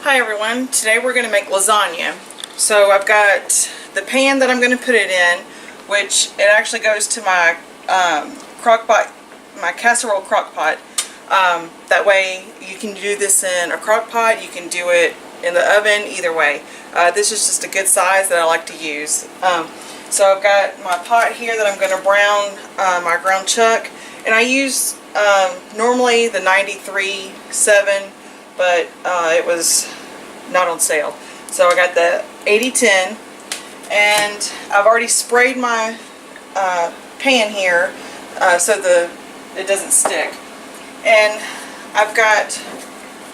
Hi everyone, today we're going to make lasagna. So I've got the pan that I'm going to put it in, which it actually goes to my crock pot, my casserole crock pot. That way you can do this in a crock pot, you can do it in the oven, either way. This is just a good size that I like to use. So I've got my pot here that I'm going to brown my ground chuck, and I use normally the 93.7, but it was not on sale. So I got the 80-10, and I've already sprayed my pan here so it doesn't stick. And I've got,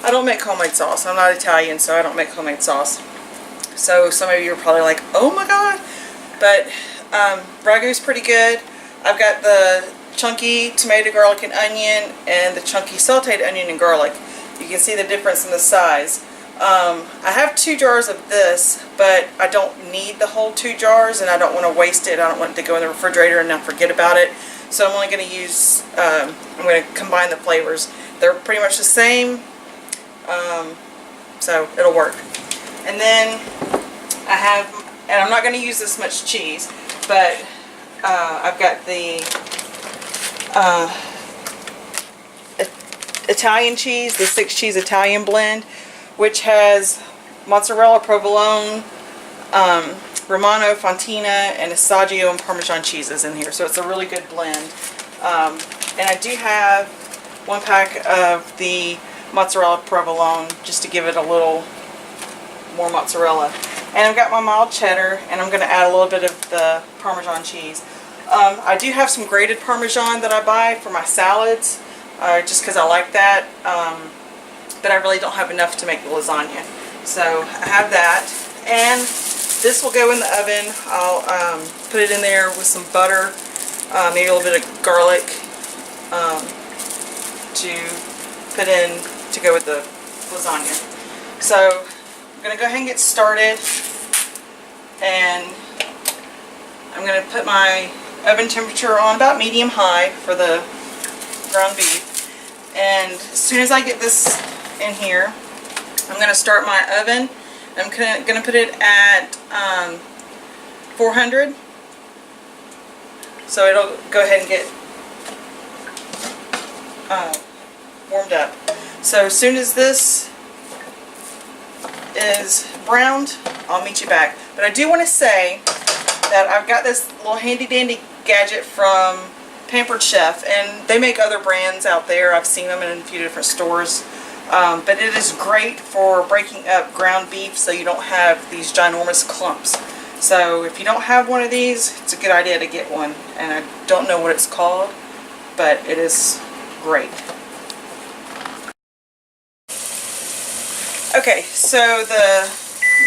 I don't make homemade sauce. I'm not Italian, so I don't make homemade sauce. So some of you are probably like, oh my god. But ragu's pretty good. I've got the chunky tomato, garlic, and onion, and the chunky sauteed onion and garlic. You can see the difference in the size. I have 2 jars of this, but I don't need the whole 2 jars, and I don't want to waste it. I don't want it to go in the refrigerator and not forget about it. So I'm only going to use, I'm going to combine the flavors. They're pretty much the same, so it'll work. And then I have, and I'm not going to use this much cheese, but I've got the Italian cheese, the 6 cheese Italian blend, which has mozzarella provolone, Romano, Fontina, and Assaggio and Parmesan cheeses in here. So it's a really good blend. And I do have 1 pack of the mozzarella provolone just to give it a little more mozzarella. And I've got my mild cheddar, and I'm going to add a little bit of the Parmesan cheese. I do have some grated Parmesan that I buy for my salads, just because I like that, but I really don't have enough to make the lasagna. So I have that, and this will go in the oven. I'll put it in there with some butter, maybe a little bit of garlic to put in to go with the lasagna. So I'm going to go ahead and get started, and I'm going to put my oven temperature on about medium-high for the ground beef. And as soon as I get this in here, I'm going to start my oven. I'm going to put it at 400, so it'll go ahead and get warmed up. So as soon as this is browned, I'll meet you back. But I do want to say that I've got this little handy dandy gadget from Pampered Chef, and they make other brands out there. I've seen them in a few different stores, but it is great for breaking up ground beef so you don't have these ginormous clumps. So if you don't have one of these, it's a good idea to get one. And I don't know what it's called, but it is great. Okay, so the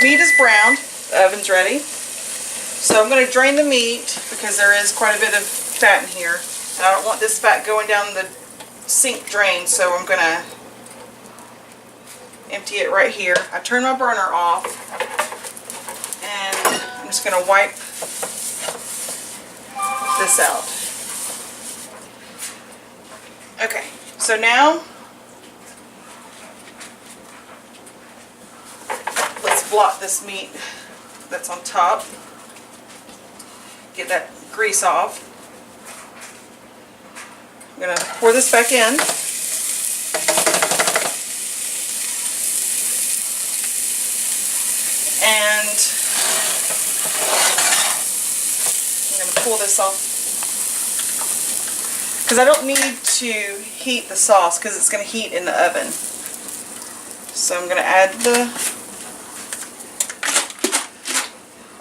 meat is browned, the oven's ready. So I'm going to drain the meat because there is quite a bit of fat in here. And I don't want this fat going down the sink drain, so I'm going to empty it right here. I turn my burner off, and I'm just going to wipe this out. Okay, so now let's blot this meat that's on top. Get that grease off. I'm going to pour this back in. And I'm going to pull this off, because I don't need to heat the sauce because it's going to heat in the oven. So I'm going to add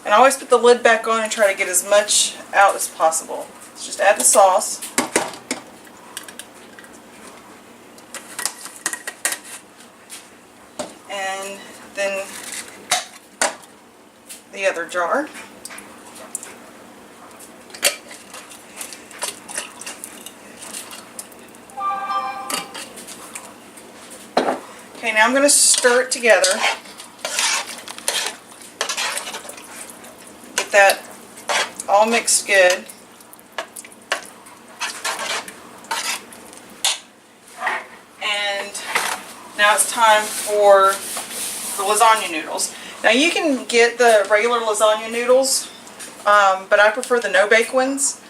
and I always put the lid back on and try to get as much out as possible. So just add the sauce. And then the other jar. Okay, now I'm going to stir it together. Get that all mixed good. And now it's time for the lasagna noodles. Now you can get the regular lasagna noodles, but I prefer the no-bake ones,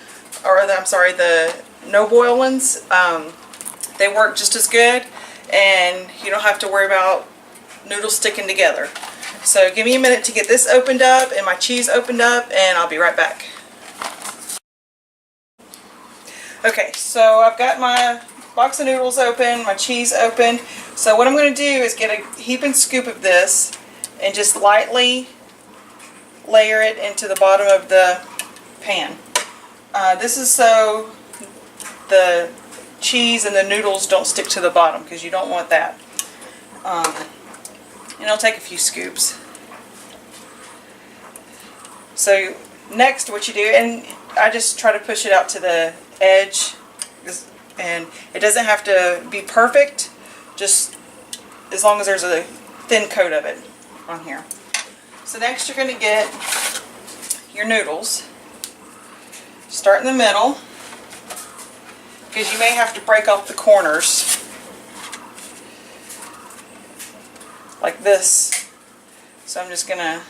or I'm sorry, the no-boil ones. They work just as good, and you don't have to worry about noodles sticking together. So give me a minute to get this opened up and my cheese opened up, and I'll be right back. Okay, so I've got my box of noodles open, my cheese open. So what I'm going to do is get a heaping scoop of this and just lightly layer it into the bottom of the pan. This is so the cheese and the noodles don't stick to the bottom, because you don't want that. And it'll take a few scoops. So next what you do, and I just try to push it out to the edge, and it doesn't have to be perfect, just as long as there's a thin coat of it on here. So next you're going to get your noodles. Start in the middle, because you may have to break off the corners like this. So I'm just going to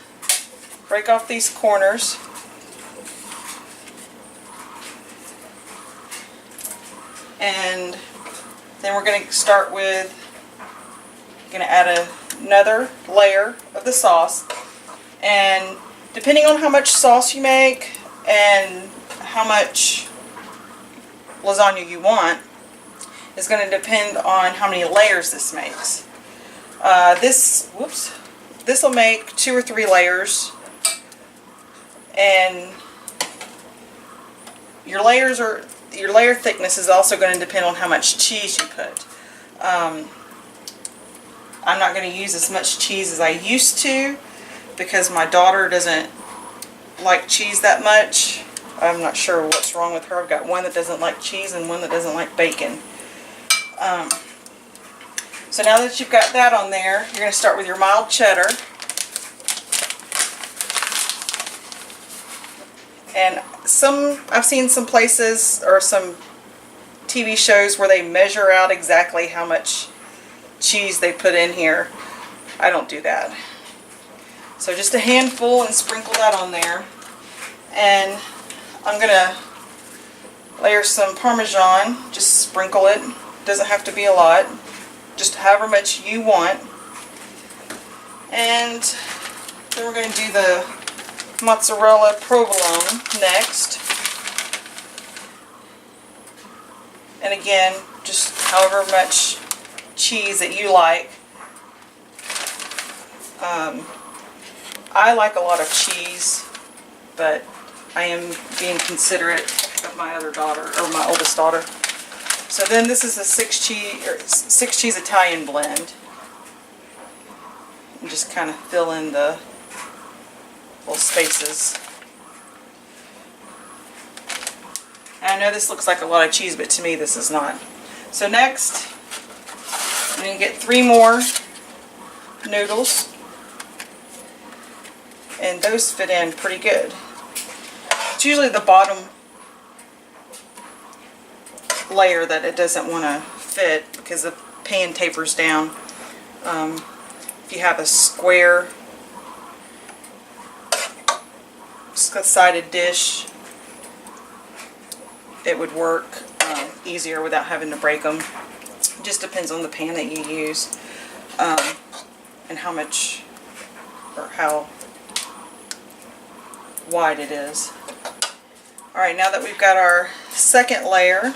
break off these corners. And then we're going to start with, going to add another layer of the sauce. And depending on how much sauce you make and how much lasagna you want is going to depend on how many layers this makes. This will make 2 or 3 layers, and your layer thickness is also going to depend on how much cheese you put. I'm not going to use as much cheese as I used to, because my daughter doesn't like cheese that much. I'm not sure what's wrong with her. I've got one that doesn't like cheese and one that doesn't like bacon. So now that you've got that on there, you're going to start with your mild cheddar. And I've seen some places or some TV shows where they measure out exactly how much cheese they put in here. I don't do that. So just a handful, and sprinkle that on there. And I'm going to layer some Parmesan. Just sprinkle it. Doesn't have to be a lot. Just however much you want. And then we're going to do the mozzarella provolone next. And again, just however much cheese that you like. I like a lot of cheese, but I am being considerate of my other daughter, or my oldest daughter. So then this is a 6 cheese Italian blend. And just kind of fill in the little spaces. And I know this looks like a lot of cheese, but to me this is not. So next, I'm going to get 3 more noodles. And those fit in pretty good. It's usually the bottom layer that it doesn't want to fit, because the pan tapers down. If you have a square sided dish, it would work easier without having to break them. It just depends on the pan that you use, and how much or how wide it is. Alright, now that we've got our second layer,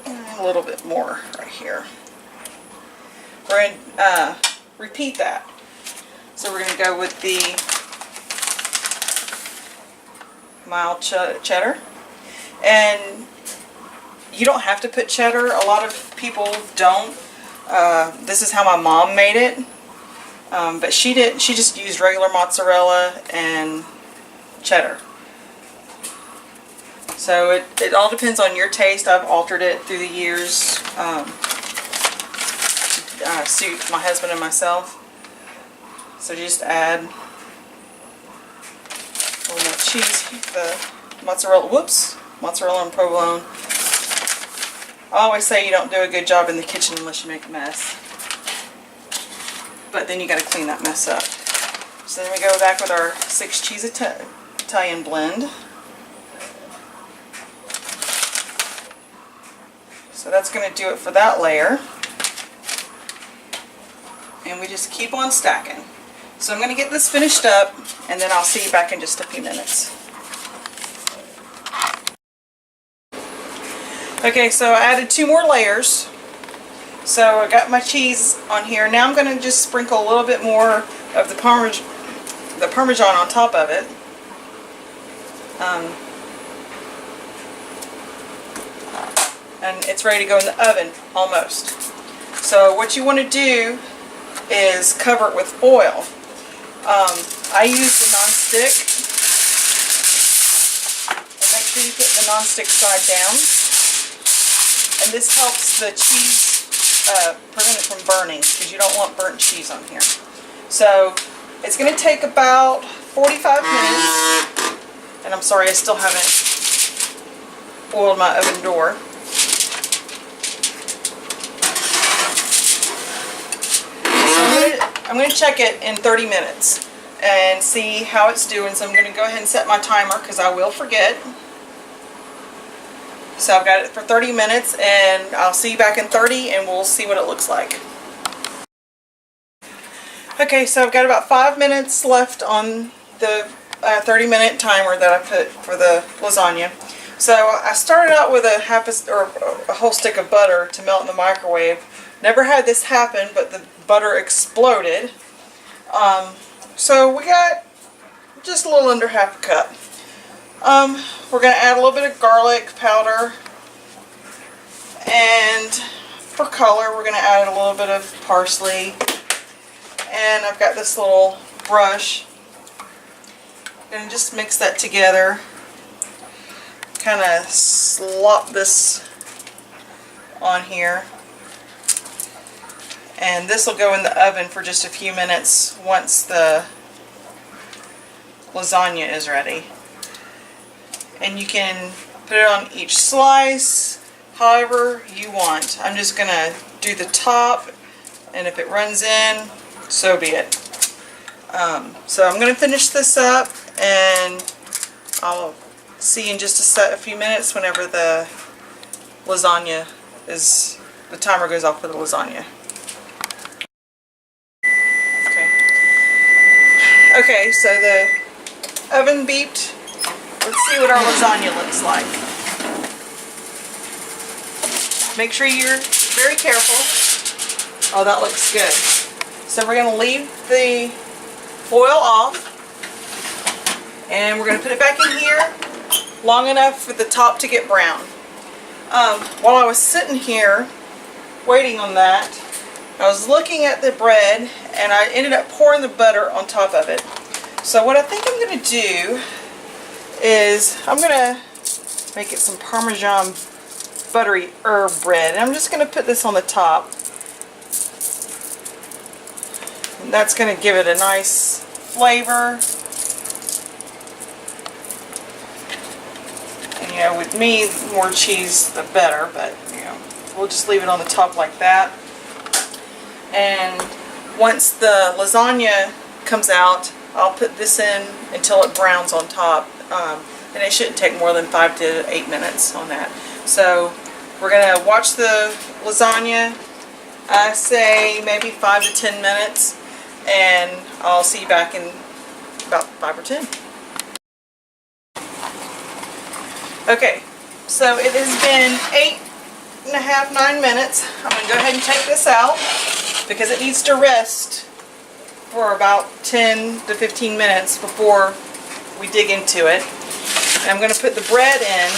and a little bit more right here, we're going to repeat that. So we're going to go with the mild cheddar. And you don't have to put cheddar. A lot of people don't. This is how my mom made it. But she didn't. She just used regular mozzarella and cheddar. So it all depends on your taste. I've altered it through the years to suit my husband and myself. So just add a little more cheese, the mozzarella and provolone. I always say you don't do a good job in the kitchen unless you make a mess. but then you got to clean that mess up. So then we go back with our 6 cheese Italian blend. So that's going to do it for that layer. And we just keep on stacking. So I'm going to get this finished up, and then I'll see you back in just a few minutes. Okay, so I added 2 more layers. So I got my cheese on here. Now I'm going to just sprinkle a little bit more of the Parmesan on top of it. And it's ready to go in the oven, almost. So what you want to do is cover it with foil. I use the non-stick. And make sure you put the non-stick side down. And this helps the cheese prevent it from burning, because you don't want burnt cheese on here. So it's going to take about 45 minutes. And I'm sorry, I still haven't oiled my oven door. I'm going to check it in 30 minutes and see how it's doing. So I'm going to go ahead and set my timer, because I will forget. So I've got it for 30 minutes, and I'll see you back in 30 and we'll see what it looks like. Okay, so I've got about 5 minutes left on the 30-minute timer that I put for the lasagna. So I started out with a whole stick of butter to melt in the microwave. Never had this happen, but the butter exploded. So we got just a little under half a cup. We're going to add a little bit of garlic powder, and for color we're going to add a little bit of parsley, and I've got this little brush. I'm going to just mix that together, kind of slop this on here. And this will go in the oven for just a few minutes once the lasagna is ready. And you can put it on each slice however you want. I'm just going to do the top, and if it runs in, so be it. So I'm going to finish this up, and I'll see you in just a few minutes whenever the lasagna the timer goes off for the lasagna. Okay, so the oven beeped. Let's see what our lasagna looks like. Make sure you're very careful. Oh, that looks good. So we're going to leave the foil off, and we're going to put it back in here long enough for the top to get brown. While I was sitting here waiting on that, I was looking at the bread, and I ended up pouring the butter on top of it. So what I think I'm going to do is I'm going to make it some Parmesan buttery herb bread. And I'm just going to put this on the top. And that's going to give it a nice flavor. And you know, with me, the more cheese the better, but you know, we'll just leave it on the top like that. And once the lasagna comes out, I'll put this in until it browns on top. And it shouldn't take more than 5 to 8 minutes on that. So we're going to watch the lasagna, I say maybe 5 to 10 minutes, and I'll see you back in about 5 or 10. Okay, so it has been 8.5, 9 minutes. I'm going to go ahead and take this out, because it needs to rest for about 10 to 15 minutes before we dig into it. And I'm going to put the bread in,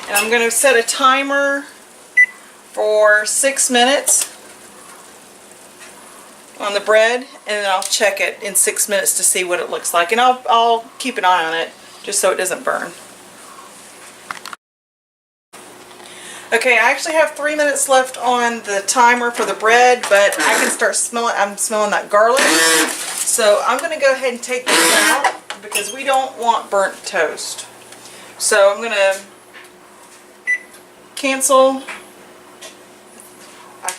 and I'm going to set a timer for 6 minutes on the bread, and then I'll check it in 6 minutes to see what it looks like, and I'll keep an eye on it just so it doesn't burn. Okay, I actually have 3 minutes left on the timer for the bread, but I can start smelling, I'm smelling that garlic. So I'm going to go ahead and take this out, because we don't want burnt toast. So I'm going to cancel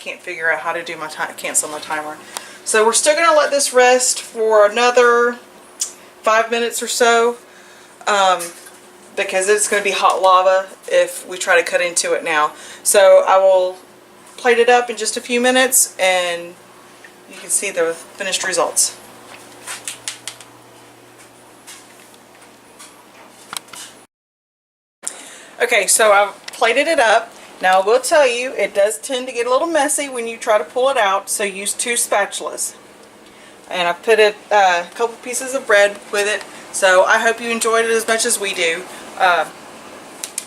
can't figure out how to do my time, cancel my timer. So we're still going to let this rest for another 5 minutes or so, because it's going to be hot lava if we try to cut into it now. So I will plate it up in just a few minutes and you can see the finished results. Okay, so I've plated it up. Now I will tell you, it does tend to get a little messy when you try to pull it out, so use 2 spatulas. And I've put a couple pieces of bread with it, so I hope you enjoyed it as much as we do.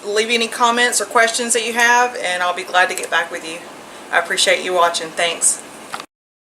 Leave any comments or questions that you have, and I'll be glad to get back with you. I appreciate you watching. Thanks.